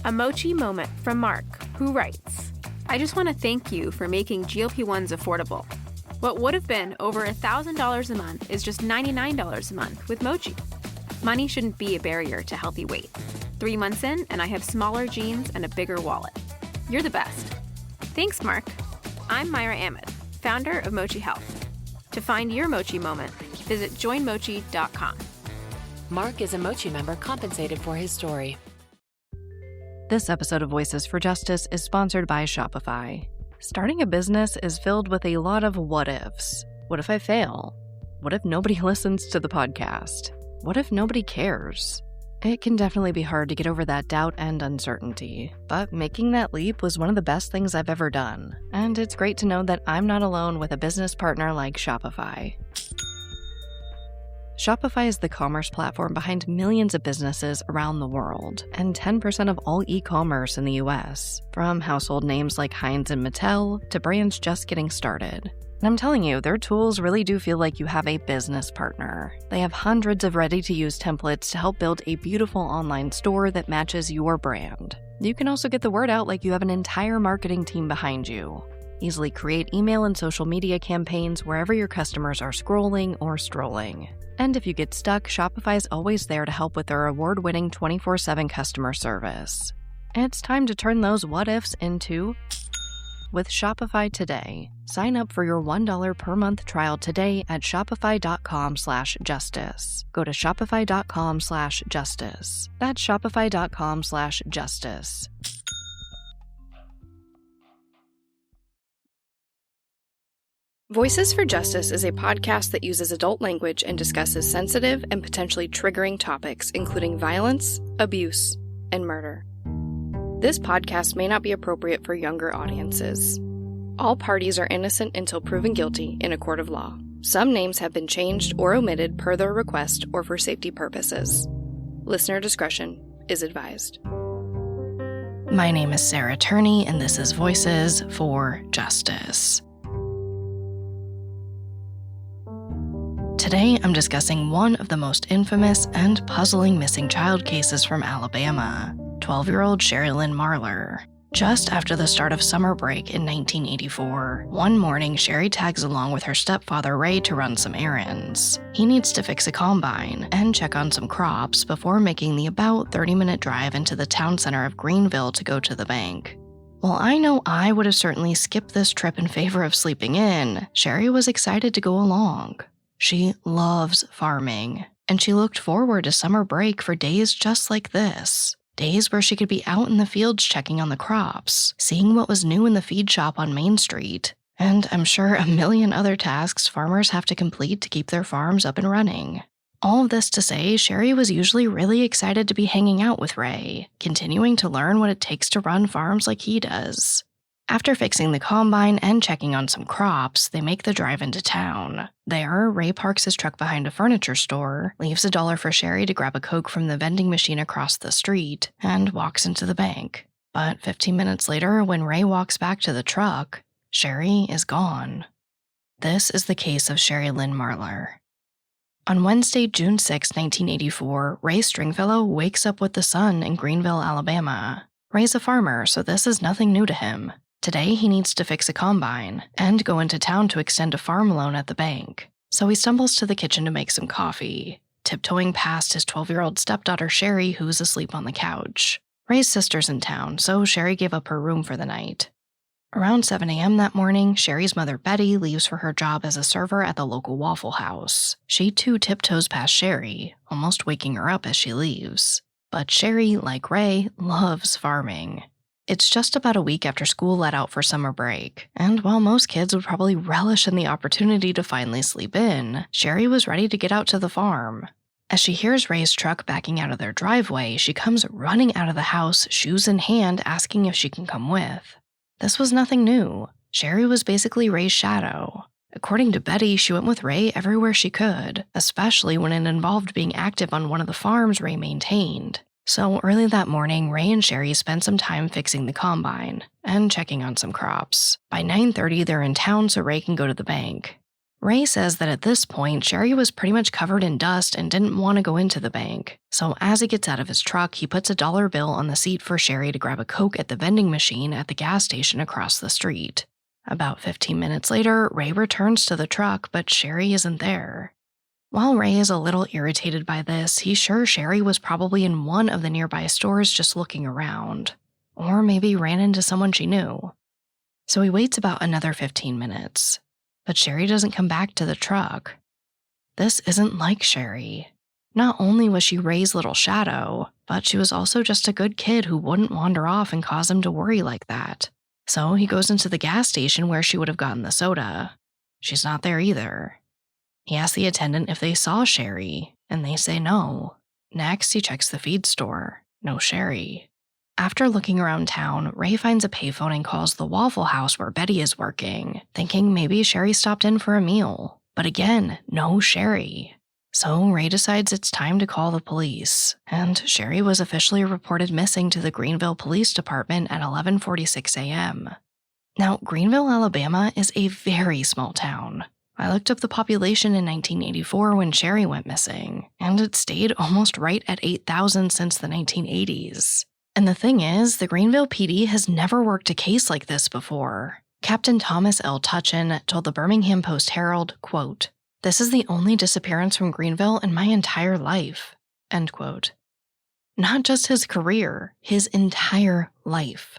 A mochi moment from Mark, who writes, I just want to thank you for making GLP-1s affordable. What would have been over $1,000 a month is just $99 a month with Mochi. Money shouldn't be a barrier to healthy weight. 3 months in, and I have smaller jeans and a bigger wallet. You're the best. Thanks, Mark. I'm Myra Ahmed, founder of Mochi Health. To find your Mochi moment, visit joinmochi.com. Mark is a Mochi member compensated for his story. This episode of Voices for Justice is sponsored by Shopify. Starting a business is filled with a lot of what-ifs. What if I fail? What if nobody listens to the podcast? What if nobody cares? It can definitely be hard to get over that doubt and uncertainty, but making that leap was one of the best things I've ever done, and it's great to know that I'm not alone with a business partner like Shopify. Shopify is the commerce platform behind millions of businesses around the world, and 10% of all e-commerce in the US, from household names like Heinz and Mattel to brands just getting started. And I'm telling you, their tools really do feel like you have a business partner. They have hundreds of ready-to-use templates to help build a beautiful online store that matches your brand. You can also get the word out like you have an entire marketing team behind you. Easily create email and social media campaigns wherever your customers are scrolling or strolling. And if you get stuck, Shopify is always there to help with their award-winning 24/7 customer service. It's time to turn those what-ifs into with Shopify today. Sign up for your $1 per month trial today at shopify.com/justice. Go to shopify.com/justice. That's shopify.com/justice. Voices for Justice is a podcast that uses adult language and discusses sensitive and potentially triggering topics, including violence, abuse, and murder. This podcast may not be appropriate for younger audiences. All parties are innocent until proven guilty in a court of law. Some names have been changed or omitted per their request or for safety purposes. Listener discretion is advised. My name is Sarah Turney, and this is Voices for Justice. Today, I'm discussing one of the most infamous and puzzling missing child cases from Alabama, 12-year-old Sherry Lynn Marler. Just after the start of summer break in 1984, one morning Sherry tags along with her stepfather Ray to run some errands. He needs to fix a combine and check on some crops before making the about 30-minute drive into the town center of Greenville to go to the bank. While I know I would have certainly skipped this trip in favor of sleeping in, Sherry was excited to go along. She loves farming, and she looked forward to summer break for days just like this. Days where she could be out in the fields checking on the crops, seeing what was new in the feed shop on Main Street, and I'm sure a million other tasks farmers have to complete to keep their farms up and running. All of this to say, Sherry was usually really excited to be hanging out with Ray, continuing to learn what it takes to run farms like he does. After fixing the combine and checking on some crops, they make the drive into town. There, Ray parks his truck behind a furniture store, leaves $1 for Sherry to grab a Coke from the vending machine across the street, and walks into the bank. But 15 minutes later, when Ray walks back to the truck, Sherry is gone. This is the case of Sherry Lynn Marler. On Wednesday, June 6, 1984, Ray Stringfellow wakes up with the sun in Greenville, Alabama. Ray's a farmer, so this is nothing new to him. Today, he needs to fix a combine and go into town to extend a farm loan at the bank. So he stumbles to the kitchen to make some coffee, tiptoeing past his 12-year-old stepdaughter Sherry, who's asleep on the couch. Ray's sister's in town, so Sherry gave up her room for the night. Around 7 a.m. that morning, Sherry's mother Betty leaves for her job as a server at the local Waffle House. She too tiptoes past Sherry, almost waking her up as she leaves. But Sherry, like Ray, loves farming. It's just about a week after school let out for summer break, and while most kids would probably relish in the opportunity to finally sleep in, Sherry was ready to get out to the farm. As she hears Ray's truck backing out of their driveway, she comes running out of the house, shoes in hand, asking if she can come with. This was nothing new. Sherry was basically Ray's shadow. According to Betty, she went with Ray everywhere she could, especially when it involved being active on one of the farms Ray maintained. So early that morning, Ray and Sherry spent some time fixing the combine and checking on some crops. By 9:30, they're in town so Ray can go to the bank. Ray says that at this point, Sherry was pretty much covered in dust and didn't want to go into the bank. So as he gets out of his truck, he puts a dollar bill on the seat for Sherry to grab a Coke at the vending machine at the gas station across the street. About 15 minutes later, Ray returns to the truck, but Sherry isn't there. While Ray is a little irritated by this, he's sure Sherry was probably in one of the nearby stores just looking around. Or maybe ran into someone she knew. So he waits about another 15 minutes. But Sherry doesn't come back to the truck. This isn't like Sherry. Not only was she Ray's little shadow, but she was also just a good kid who wouldn't wander off and cause him to worry like that. So he goes into the gas station where she would have gotten the soda. She's not there either. He asks the attendant if they saw Sherry, and they say no. Next, he checks the feed store. No Sherry. After looking around town, Ray finds a payphone and calls the Waffle House where Betty is working, thinking maybe Sherry stopped in for a meal. But again, no Sherry. So Ray decides it's time to call the police, and Sherry was officially reported missing to the Greenville Police Department at 11:46 a.m. Now, Greenville, Alabama is a very small town. I looked up the population in 1984 when Sherry went missing, and it stayed almost right at 8,000 since the 1980s. And the thing is, the Greenville PD has never worked a case like this before. Captain Thomas L. Tutchin told the Birmingham Post-Herald, quote, "This is the only disappearance from Greenville in my entire life," end quote. Not just his career, his entire life.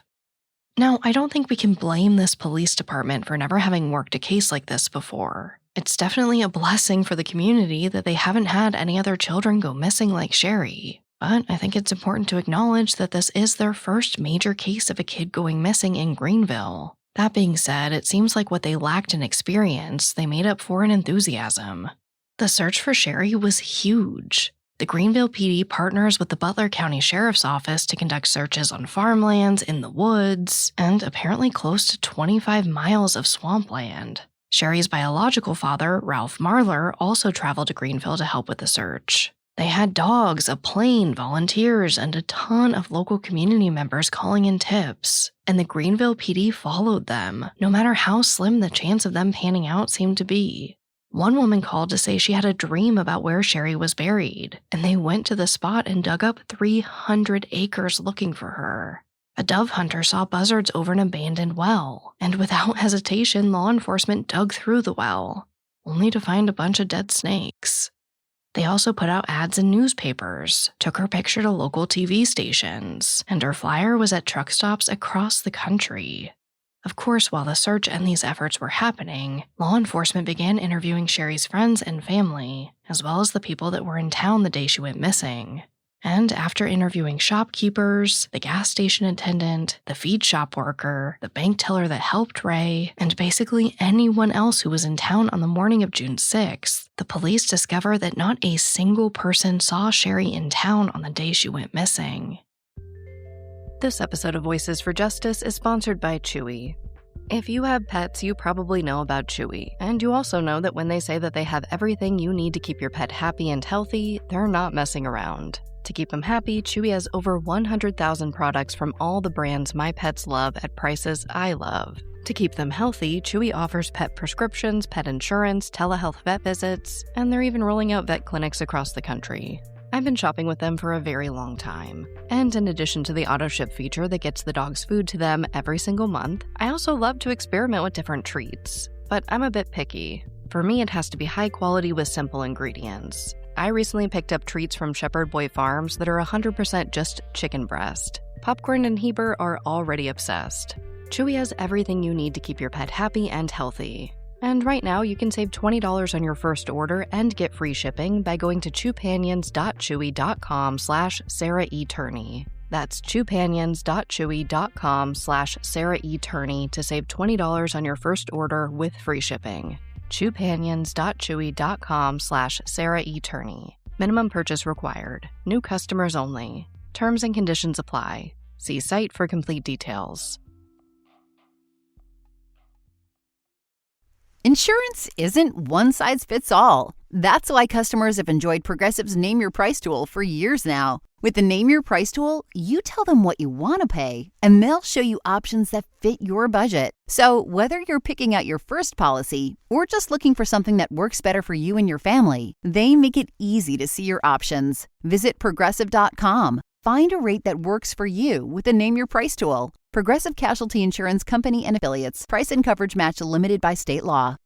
Now, I don't think we can blame this police department for never having worked a case like this before. It's definitely a blessing for the community that they haven't had any other children go missing like Sherry. But I think it's important to acknowledge that this is their first major case of a kid going missing in Greenville. That being said, it seems like what they lacked in experience, they made up for in enthusiasm. The search for Sherry was huge. The Greenville PD partners with the Butler County Sheriff's Office to conduct searches on farmlands, in the woods, and apparently close to 25 miles of swampland. Sherry's biological father, Ralph Marler, also traveled to Greenville to help with the search. They had dogs, a plane, volunteers, and a ton of local community members calling in tips. And the Greenville PD followed them, no matter how slim the chance of them panning out seemed to be. One woman called to say she had a dream about where Sherry was buried, and they went to the spot and dug up 300 acres looking for her. A dove hunter saw buzzards over an abandoned well, and without hesitation, law enforcement dug through the well, only to find a bunch of dead snakes. They also put out ads in newspapers, took her picture to local TV stations, and her flyer was at truck stops across the country. Of course, while the search and these efforts were happening, law enforcement began interviewing Sherry's friends and family, as well as the people that were in town the day she went missing. And after interviewing shopkeepers, the gas station attendant, the feed shop worker, the bank teller that helped Ray, and basically anyone else who was in town on the morning of June 6th, the police discovered that not a single person saw Sherry in town on the day she went missing. This episode of Voices for Justice is sponsored by Chewy. If you have pets, you probably know about Chewy, and you also know that when they say that they have everything you need to keep your pet happy and healthy, they're not messing around. To keep them happy, Chewy has over 100,000 products from all the brands my pets love at prices I love. To keep them healthy, Chewy offers pet prescriptions, pet insurance, telehealth vet visits, and they're even rolling out vet clinics across the country. I've been shopping with them for a very long time. And in addition to the auto-ship feature that gets the dog's food to them every single month, I also love to experiment with different treats. But I'm a bit picky. For me, it has to be high quality with simple ingredients. I recently picked up treats from Shepherd Boy Farms that are 100% just chicken breast. Popcorn and Heber are already obsessed. Chewy has everything you need to keep your pet happy and healthy. And right now, you can save $20 on your first order and get free shipping by going to chewpanions.chewy.com/Sarah E. Turney. That's chewpanions.chewy.com/Sarah E. Turney to save $20 on your first order with free shipping. chewpanions.chewy.com/Sarah E. Turney. Minimum purchase required. New customers only. Terms and conditions apply. See site for complete details. Insurance isn't one size fits all. That's why customers have enjoyed Progressive's Name Your Price tool for years now. With the Name Your Price tool, you tell them what you want to pay, and they'll show you options that fit your budget. So whether you're picking out your first policy or just looking for something that works better for you and your family, they make it easy to see your options. Visit Progressive.com. Find a rate that works for you with the Name Your Price tool. Progressive Casualty Insurance Company and Affiliates. Price and coverage match limited by state law.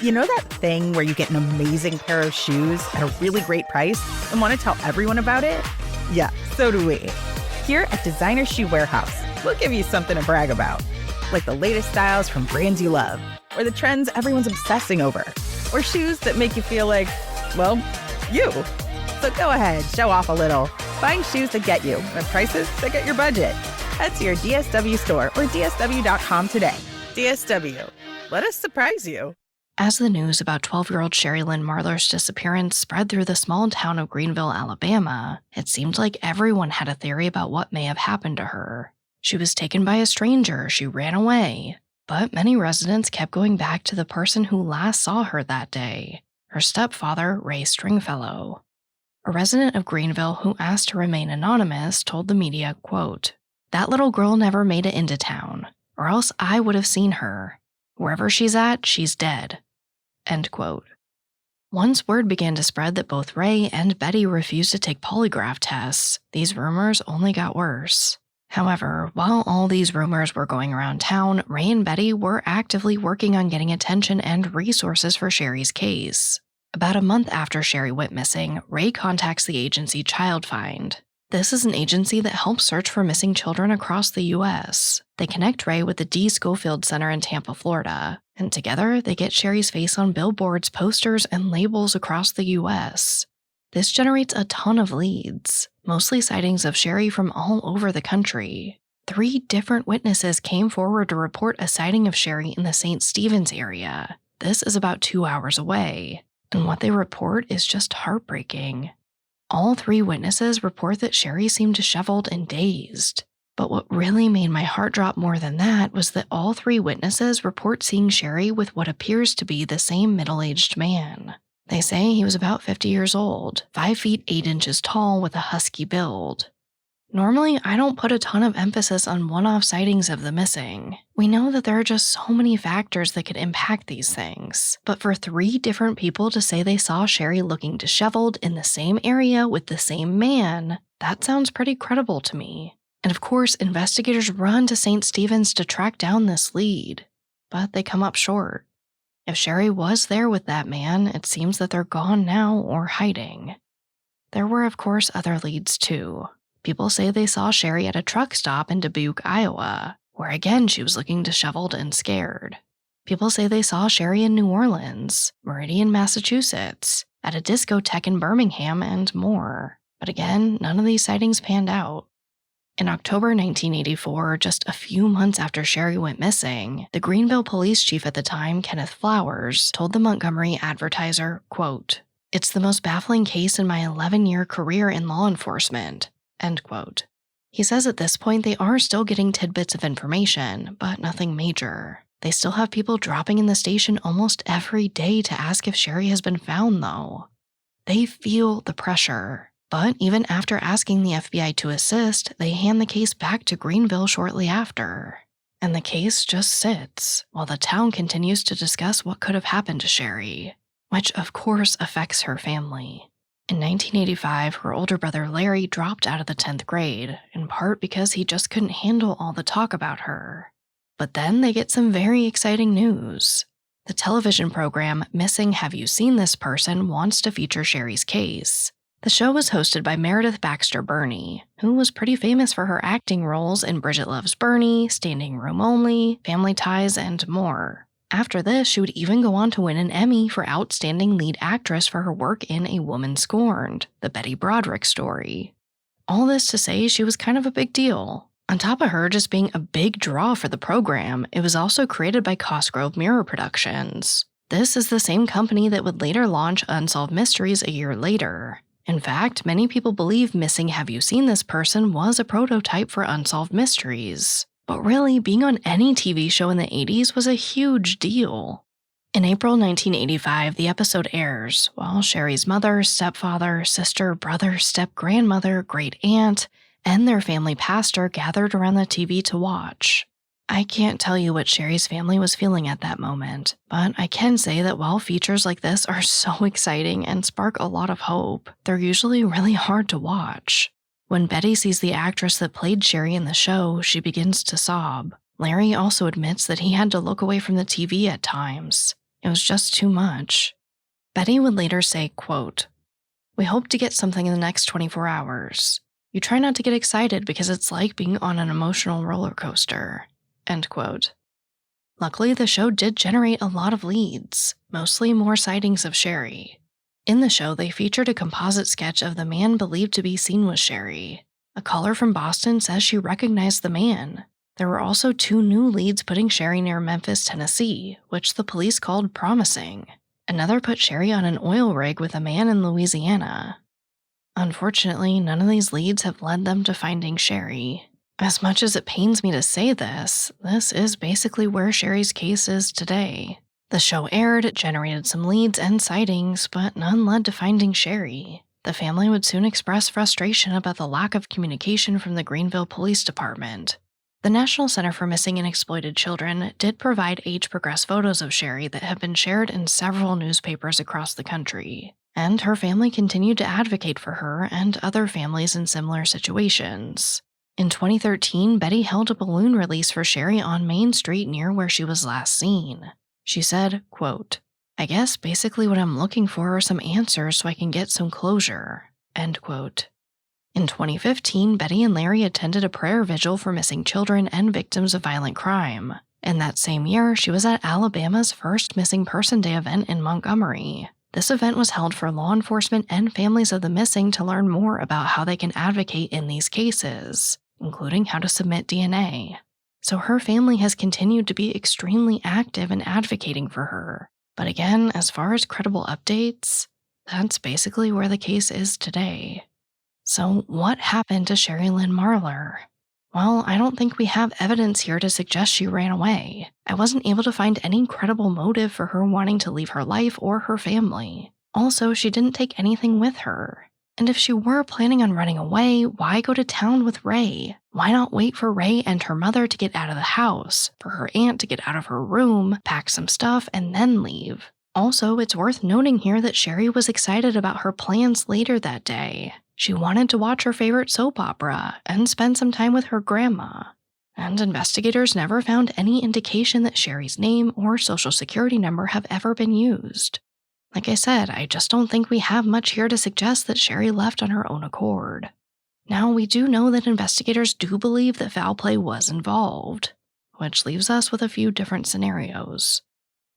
You know that thing where you get an amazing pair of shoes at a really great price and want to tell everyone about it? Yeah, so do we. Here at Designer Shoe Warehouse, we'll give you something to brag about. Like the latest styles from brands you love, or the trends everyone's obsessing over, or shoes that make you feel like, well, you. So go ahead, show off a little. Find shoes that get you at prices that get your budget. Head to your DSW store or DSW.com today. DSW, let us surprise you. As the news about 12-year-old Sherry Lynn Marler's disappearance spread through the small town of Greenville, Alabama, it seemed like everyone had a theory about what may have happened to her. She was taken by a stranger, she ran away. But many residents kept going back to the person who last saw her that day, her stepfather, Ray Stringfellow. A resident of Greenville who asked to remain anonymous told the media, quote, "That little girl never made it into town, or else I would have seen her. Wherever she's at, she's dead." End quote. Once word began to spread that both Ray and Betty refused to take polygraph tests, these rumors only got worse. However, while all these rumors were going around town, Ray and Betty were actively working on getting attention and resources for Sherry's case. About a month after Sherry went missing, Ray contacts the agency Child Find. This is an agency that helps search for missing children across the U.S. They connect Ray with the D. Schofield Center in Tampa, Florida, and together they get Sherry's face on billboards, posters, and labels across the U.S. This generates a ton of leads, mostly sightings of Sherry from all over the country. 3 different witnesses came forward to report a sighting of Sherry in the St. Stephen's area. This is about 2 hours away, and what they report is just heartbreaking. All 3 witnesses report that Sherry seemed disheveled and dazed. But what really made my heart drop more than that was that all 3 witnesses report seeing Sherry with what appears to be the same middle-aged man. They say he was about 50 years old, 5 feet 8 inches tall with a husky build. Normally, I don't put a ton of emphasis on one-off sightings of the missing. We know that there are just so many factors that could impact these things. But for 3 different people to say they saw Sherry looking disheveled in the same area with the same man, that sounds pretty credible to me. And of course, investigators run to St. Stephen's to track down this lead. But they come up short. If Sherry was there with that man, it seems that they're gone now or hiding. There were, of course, other leads too. People say they saw Sherry at a truck stop in Dubuque, Iowa, where again she was looking disheveled and scared. People say they saw Sherry in New Orleans, Meridian, Massachusetts, at a discotheque in Birmingham, and more. But again, none of these sightings panned out. In October 1984, just a few months after Sherry went missing, the Greenville police chief at the time, Kenneth Flowers, told the Montgomery Advertiser, quote, "It's the most baffling case in my 11-year career in law enforcement." End quote. He says at this point they are still getting tidbits of information, but nothing major. They still have people dropping in the station almost every day to ask if Sherry has been found, though. They feel the pressure. But even after asking the FBI to assist, they hand the case back to Greenville shortly after. And the case just sits, while the town continues to discuss what could have happened to Sherry, which of course affects her family. In 1985, her older brother Larry dropped out of the 10th grade, in part because he just couldn't handle all the talk about her. But then they get some very exciting news. The television program Missing Have You Seen This Person wants to feature Sherry's case. The show was hosted by Meredith Baxter Birney, who was pretty famous for her acting roles in Bridget Loves Bernie, Standing Room Only, Family Ties, and more. After this, she would even go on to win an Emmy for Outstanding Lead Actress for her work in A Woman Scorned, the Betty Broderick story. All this to say she was kind of a big deal. On top of her just being a big draw for the program, it was also created by Cosgrove Mirror Productions. This is the same company that would later launch Unsolved Mysteries a year later. In fact, many people believe Missing Have You Seen This Person was a prototype for Unsolved Mysteries. But really, being on any TV show in the 80s was a huge deal. In April 1985, the episode airs while Sherry's mother, stepfather, sister, brother, step-grandmother, great-aunt, and their family pastor gathered around the TV to watch. I can't tell you what Sherry's family was feeling at that moment, but I can say that while features like this are so exciting and spark a lot of hope, they're usually really hard to watch. When Betty sees the actress that played Sherry in the show, she begins to sob. Larry also admits that he had to look away from the TV at times. It was just too much. Betty would later say, quote, "We hope to get something in the next 24 hours. You try not to get excited because it's like being on an emotional roller coaster." End quote. Luckily, the show did generate a lot of leads, mostly more sightings of Sherry. In the show, they featured a composite sketch of the man believed to be seen with Sherry. A caller from Boston says she recognized the man. There were also 2 new leads putting Sherry near Memphis, Tennessee, which the police called promising. Another put Sherry on an oil rig with a man in Louisiana. Unfortunately, none of these leads have led them to finding Sherry. As much as it pains me to say this is basically where Sherry's case is today. The show aired, it generated some leads and sightings, but none led to finding Sherry. The family would soon express frustration about the lack of communication from the Greenville Police Department. The National Center for Missing and Exploited Children did provide age-progressed photos of Sherry that have been shared in several newspapers across the country, and her family continued to advocate for her and other families in similar situations. In 2013, Betty held a balloon release for Sherry on Main Street near where she was last seen. She said, quote, "I guess basically what I'm looking for are some answers so I can get some closure." End quote. In 2015, Betty and Larry attended a prayer vigil for missing children and victims of violent crime. In that same year, she was at Alabama's first Missing Person Day event in Montgomery. This event was held for law enforcement and families of the missing to learn more about how they can advocate in these cases, including how to submit DNA. So her family has continued to be extremely active in advocating for her. But again, as far as credible updates, that's basically where the case is today. So what happened to Sherry Lynn Marler? Well, I don't think we have evidence here to suggest she ran away. I wasn't able to find any credible motive for her wanting to leave her life or her family. Also, she didn't take anything with her. And if she were planning on running away, why go to town with Ray? Why not wait for Ray and her mother to get out of the house, for her aunt to get out of her room, pack some stuff, and then leave? Also, it's worth noting here that Sherry was excited about her plans later that day. She wanted to watch her favorite soap opera and spend some time with her grandma. And investigators never found any indication that Sherry's name or social security number have ever been used. Like I said, I just don't think we have much here to suggest that Sherry left on her own accord. Now, we do know that investigators do believe that foul play was involved, which leaves us with a few different scenarios.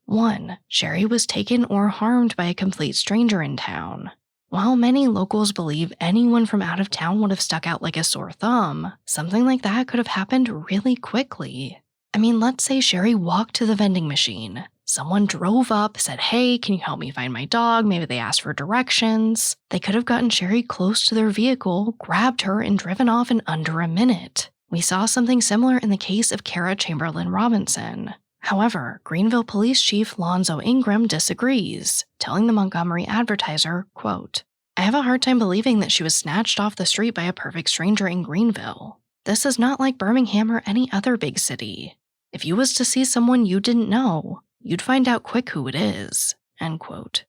1. Sherry was taken or harmed by a complete stranger in town. While many locals believe anyone from out of town would have stuck out like a sore thumb, something like that could have happened really quickly. I mean, let's say Sherry walked to the vending machine. Someone drove up, said, "Hey, can you help me find my dog?" Maybe they asked for directions. They could have gotten Sherry close to their vehicle, grabbed her, and driven off in under a minute. We saw something similar in the case of Kara Chamberlain Robinson. However, Greenville Police Chief Lonzo Ingram disagrees, telling the Montgomery Advertiser, quote, "I have a hard time believing that she was snatched off the street by a perfect stranger in Greenville. This is not like Birmingham or any other big city. If you was to see someone you didn't know, you'd find out quick who it is." End quote.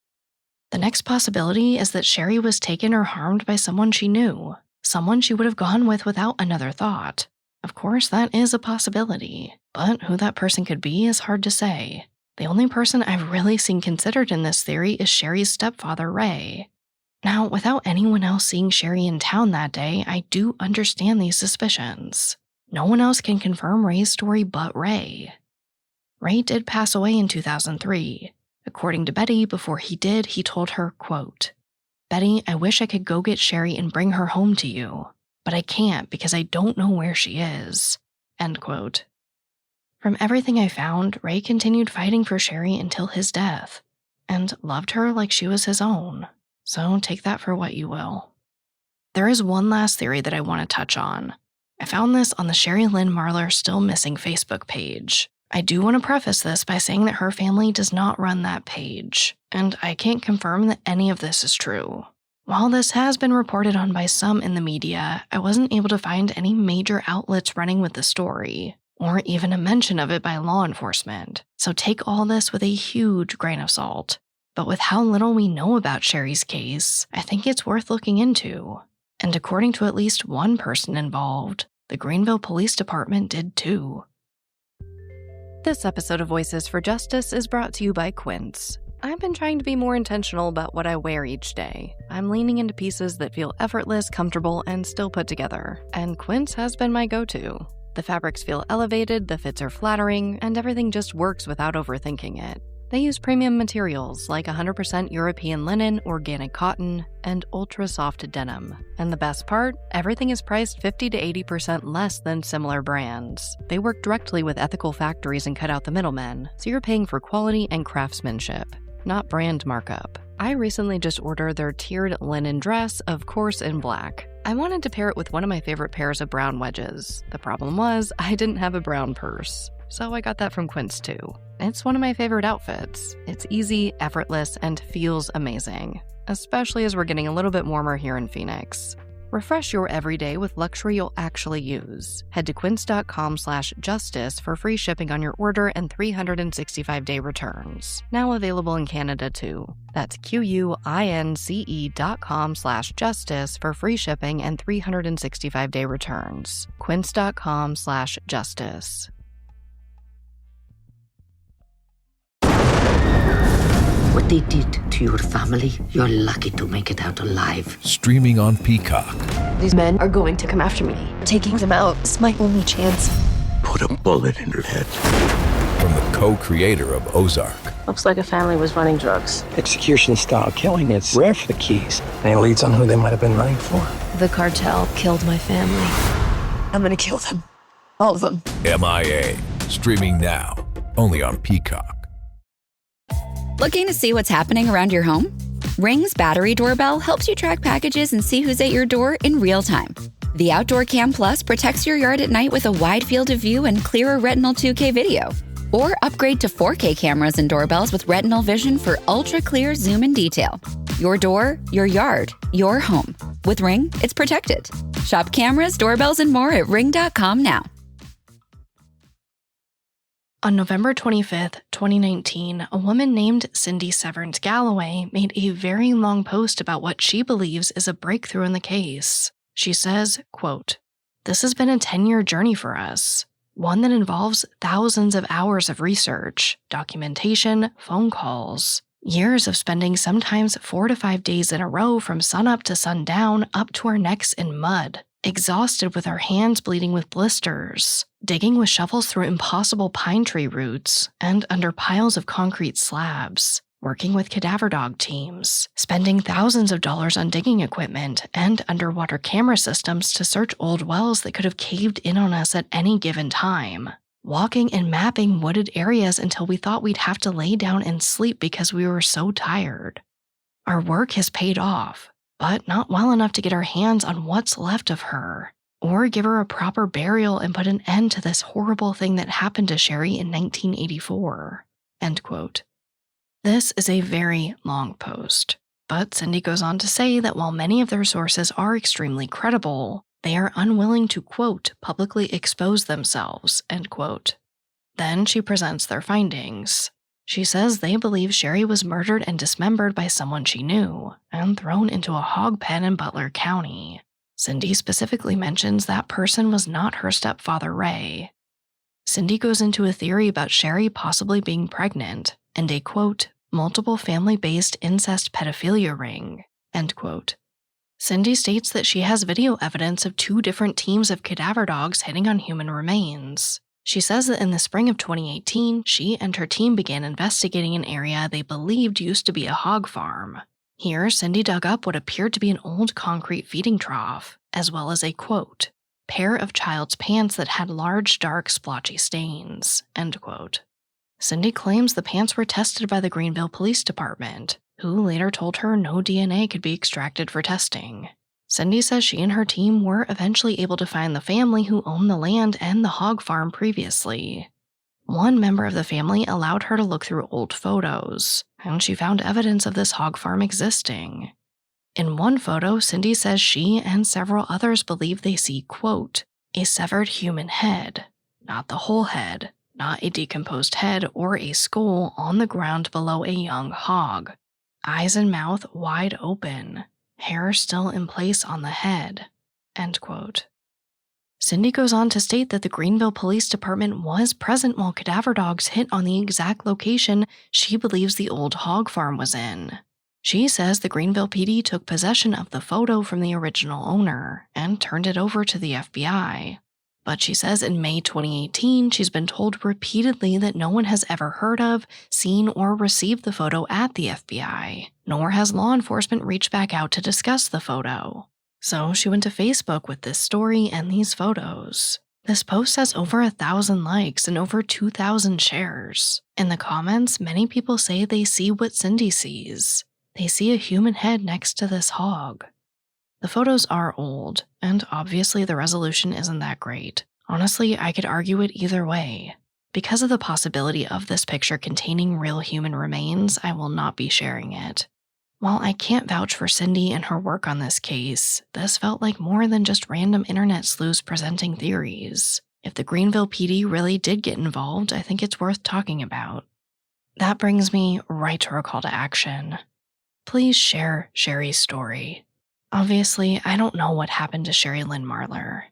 The next possibility is that Sherry was taken or harmed by someone she knew, someone she would have gone with without another thought. Of course, that is a possibility, but who that person could be is hard to say. The only person I've really seen considered in this theory is Sherry's stepfather, Ray. Now, without anyone else seeing Sherry in town that day, I do understand these suspicions. No one else can confirm Ray's story but Ray. Ray did pass away in 2003. According to Betty, before he did, he told her, quote, "Betty, I wish I could go get Sherry and bring her home to you, but I can't because I don't know where she is." End quote. From everything I found, Ray continued fighting for Sherry until his death, and loved her like she was his own. So take that for what you will. There is one last theory that I want to touch on. I found this on the Sherry Lynn Marler Still Missing Facebook page. I do want to preface this by saying that her family does not run that page, and I can't confirm that any of this is true. While this has been reported on by some in the media, I wasn't able to find any major outlets running with the story, or even a mention of it by law enforcement, so take all this with a huge grain of salt. But with how little we know about Sherry's case, I think it's worth looking into. And according to at least one person involved, the Greenville Police Department did too. This episode of Voices for Justice is brought to you by Quince. I've been trying to be more intentional about what I wear each day. I'm leaning into pieces that feel effortless, comfortable, and still put together, and Quince has been my go-to. The fabrics feel elevated, the fits are flattering, and everything just works without overthinking it. They use premium materials like 100% European linen, organic cotton, and ultra-soft denim. And the best part? Everything is priced 50 to 80% less than similar brands. They work directly with ethical factories and cut out the middlemen, so you're paying for quality and craftsmanship, not brand markup. I recently just ordered their tiered linen dress, of course in black. I wanted to pair it with one of my favorite pairs of brown wedges. The problem was, I didn't have a brown purse, so I got that from Quince too. It's one of my favorite outfits. It's easy, effortless, and feels amazing, especially as we're getting a little bit warmer here in Phoenix. Refresh your everyday with luxury you'll actually use. Head to quince.com/justice for free shipping on your order and 365-day returns. Now available in Canada too. That's QUINCE.com/justice for free shipping and 365-day returns. Quince.com/justice. What they did to your family, you're lucky to make it out alive. Streaming on Peacock. These men are going to come after me. Taking them out is my only chance. Put a bullet in her head. From the co-creator of Ozark. Looks like a family was running drugs. Execution-style killing, it's rare for the Keys. Any leads on who they might have been running for? The cartel killed my family. I'm gonna kill them. All of them. MIA. Streaming now. Only on Peacock. Looking to see what's happening around your home? Ring's battery doorbell helps you track packages and see who's at your door in real time. The Outdoor Cam Plus protects your yard at night with a wide field of view and clearer Retinal 2K video. Or upgrade to 4K cameras and doorbells with Retinal Vision for ultra-clear zoom and detail. Your door, your yard, your home. With Ring, it's protected. Shop cameras, doorbells, and more at ring.com now. On November 25th, 2019, a woman named Cindy Severance Galloway made a very long post about what she believes is a breakthrough in the case. She says, quote, "This has been a 10-year journey for us, one that involves thousands of hours of research, documentation, phone calls, years of spending sometimes 4 to 5 days in a row from sunup to sundown up to our necks in mud, exhausted with our hands bleeding with blisters, digging with shovels through impossible pine tree roots and under piles of concrete slabs, working with cadaver dog teams, spending thousands of dollars on digging equipment and underwater camera systems to search old wells that could have caved in on us at any given time, walking and mapping wooded areas until we thought we'd have to lay down and sleep because we were so tired. Our work has paid off, but not well enough to get our hands on what's left of her, or give her a proper burial and put an end to this horrible thing that happened to Sherry in 1984. End quote. This is a very long post, but Cindy goes on to say that while many of their sources are extremely credible, they are unwilling to, quote, publicly expose themselves, end quote. Then she presents their findings. She says they believe Sherry was murdered and dismembered by someone she knew and thrown into a hog pen in Butler County. Cindy specifically mentions that person was not her stepfather, Ray. Cindy goes into a theory about Sherry possibly being pregnant and a, quote, multiple family-based incest pedophilia ring, end quote. Cindy states that she has video evidence of 2 different teams of cadaver dogs hitting on human remains. She says that in the spring of 2018, she and her team began investigating an area they believed used to be a hog farm. Here, Cindy dug up what appeared to be an old concrete feeding trough, as well as a, quote, pair of child's pants that had large, dark, splotchy stains, end quote. Cindy claims the pants were tested by the Greenville Police Department, who later told her no DNA could be extracted for testing. Cindy says she and her team were eventually able to find the family who owned the land and the hog farm previously. One member of the family allowed her to look through old photos, and she found evidence of this hog farm existing. In one photo, Cindy says she and several others believe they see, quote, a severed human head, not the whole head, not a decomposed head or a skull on the ground below a young hog. Eyes and mouth wide open, hair still in place on the head, end quote. Cindy goes on to state that the Greenville Police Department was present while cadaver dogs hit on the exact location she believes the old hog farm was in. She says the Greenville PD took possession of the photo from the original owner and turned it over to the FBI. But she says in May 2018, she's been told repeatedly that no one has ever heard of, seen, or received the photo at the FBI, nor has law enforcement reached back out to discuss the photo. So she went to Facebook with this story and these photos. This post has over 1,000 likes and over 2,000 shares. In the comments, many people say they see what Cindy sees. They see a human head next to this hog. The photos are old, and obviously the resolution isn't that great. Honestly, I could argue it either way. Because of the possibility of this picture containing real human remains, I will not be sharing it. While I can't vouch for Cindy and her work on this case, this felt like more than just random internet sleuths presenting theories. If the Greenville PD really did get involved, I think it's worth talking about. That brings me right to our call to action. Please share Sherry's story. Obviously, I don't know what happened to Sherry Lynn Marler.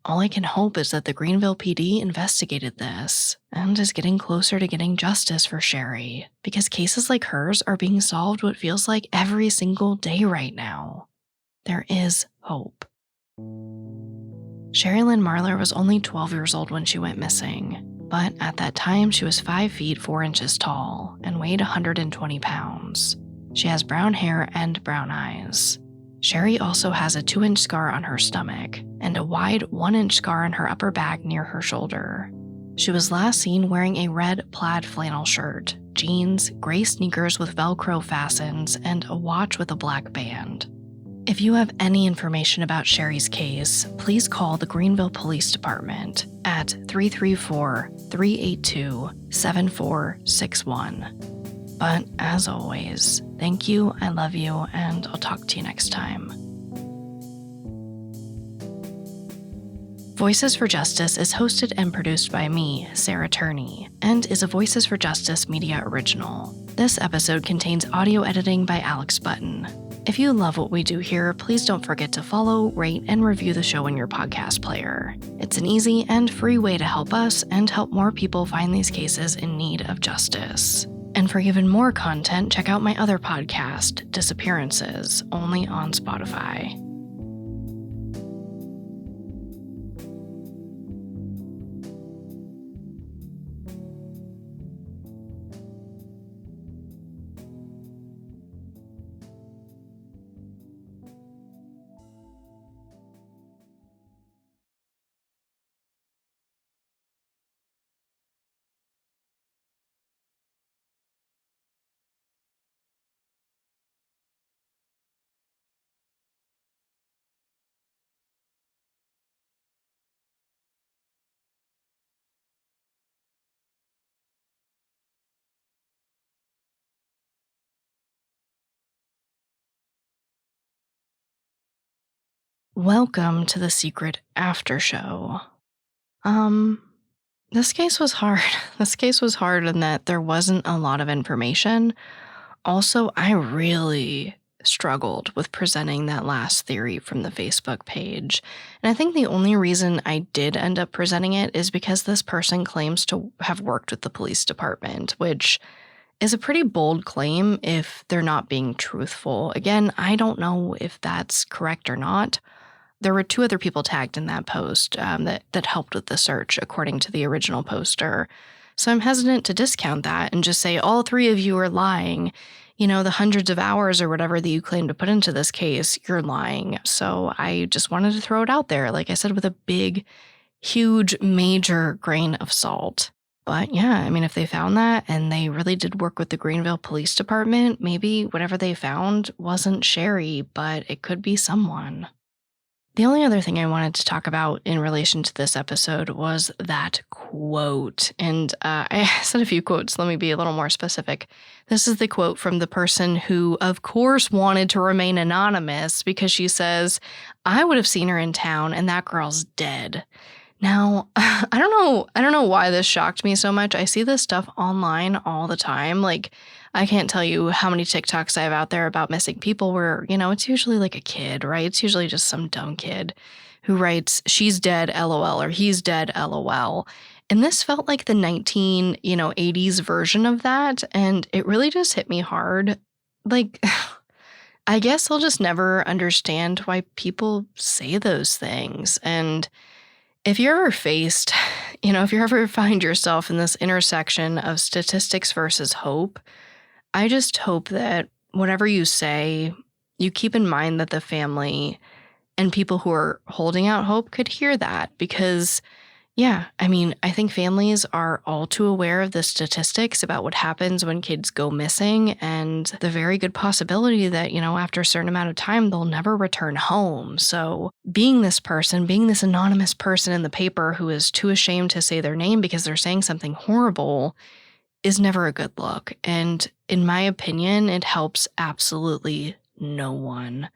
All I can hope is that the Greenville PD investigated this and is getting closer to getting justice for Sherry, because cases like hers are being solved what feels like every single day right now. There is hope. Sherry Lynn Marler was only 12 years old when she went missing, but at that time she was 5 feet 4 inches tall and weighed 120 pounds. She has brown hair and brown eyes. Sherry also has a 2-inch scar on her stomach and a wide 1-inch scar on her upper back near her shoulder. She was last seen wearing a red plaid flannel shirt, jeans, gray sneakers with Velcro fastens, and a watch with a black band. If you have any information about Sherry's case, please call the Greenville Police Department at 334-382-7461. But as always, thank you, I love you, and I'll talk to you next time. Voices for Justice is hosted and produced by me, Sarah Turney, and is a Voices for Justice media original. This episode contains audio editing by Alex Button. If you love what we do here, please don't forget to follow, rate, and review the show in your podcast player. It's an easy and free way to help us and help more people find these cases in need of justice. And for even more content, check out my other podcast, Disappearances, only on Spotify. Welcome to the secret after show. This case was hard. This case was hard in that there wasn't a lot of information. Also, I really struggled with presenting that last theory from the Facebook page. And I think the only reason I did end up presenting it is because this person claims to have worked with the police department, which is a pretty bold claim if they're not being truthful. Again, I don't know if that's correct or not. There were 2 other people tagged in that post that helped with the search, according to the original poster. So I'm hesitant to discount that and just say all 3 of you are lying. You know, the hundreds of hours or whatever that you claim to put into this case, you're lying. So I just wanted to throw it out there, like I said, with a big, huge, major grain of salt. But yeah, I mean, if they found that and they really did work with the Greenville Police Department, maybe whatever they found wasn't Sherry, but it could be someone. The only other thing I wanted to talk about in relation to this episode was that quote. And I said a few quotes. Let me be a little more specific. This is the quote from the person who, of course, wanted to remain anonymous because she says, "I would have seen her in town and that girl's dead." Now, I don't know why this shocked me so much. I see this stuff online all the time. Like, I can't tell you how many TikToks I have out there about missing people where, it's usually like a kid, right? It's usually just some dumb kid who writes, "She's dead, LOL," or "He's dead, LOL." And this felt like the 80s version of that. And it really just hit me hard. Like, I guess I'll just never understand why people say those things. And if you're ever faced, if you ever find yourself in this intersection of statistics versus hope, I just hope that whatever you say, you keep in mind that the family and people who are holding out hope could hear that. Because, I think families are all too aware of the statistics about what happens when kids go missing and the very good possibility that, after a certain amount of time, they'll never return home. So being this anonymous person in the paper who is too ashamed to say their name because they're saying something horrible is never a good look. And in my opinion, it helps absolutely no one.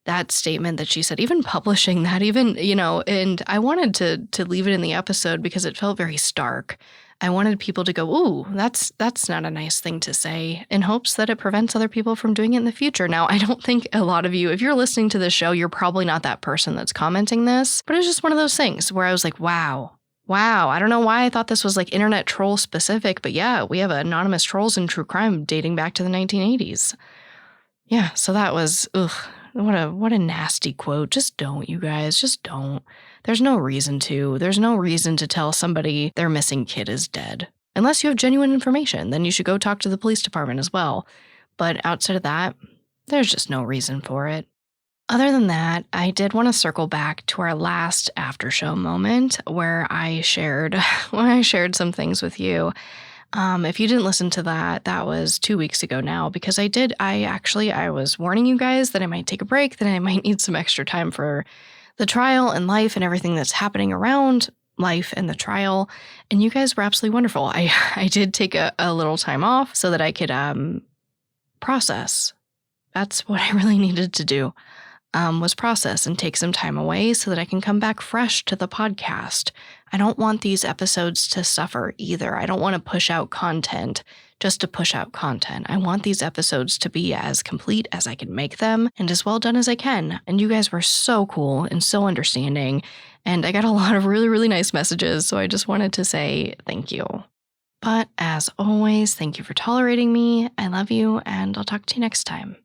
That statement that she said, even publishing that, and I wanted to leave it in the episode because it felt very stark. I wanted people to go, "Ooh, that's not a nice thing to say," in hopes that it prevents other people from doing it in the future. Now, I don't think a lot of you, if you're listening to this show, you're probably not that person that's commenting this, but it's just one of those things where I was like, wow, I don't know why I thought this was like internet troll specific, but yeah, we have anonymous trolls in true crime dating back to the 1980s. Yeah, so that was, what a nasty quote. Just don't, you guys, just don't. There's no reason to. There's no reason to tell somebody their missing kid is dead. Unless you have genuine information, then you should go talk to the police department as well. But outside of that, there's just no reason for it. Other than that, I did want to circle back to our last after show moment where I shared some things with you. If you didn't listen to that, that was 2 weeks ago now, because I was warning you guys that I might take a break, that I might need some extra time for the trial and life and everything that's happening around life and the trial. And you guys were absolutely wonderful. I did take a little time off so that I could process. That's what I really needed to do. Was process and take some time away so that I can come back fresh to the podcast. I don't want these episodes to suffer either. I don't want to push out content just to push out content. I want these episodes to be as complete as I can make them and as well done as I can. And you guys were so cool and so understanding. And I got a lot of really, really nice messages. So I just wanted to say thank you. But as always, thank you for tolerating me. I love you, and I'll talk to you next time.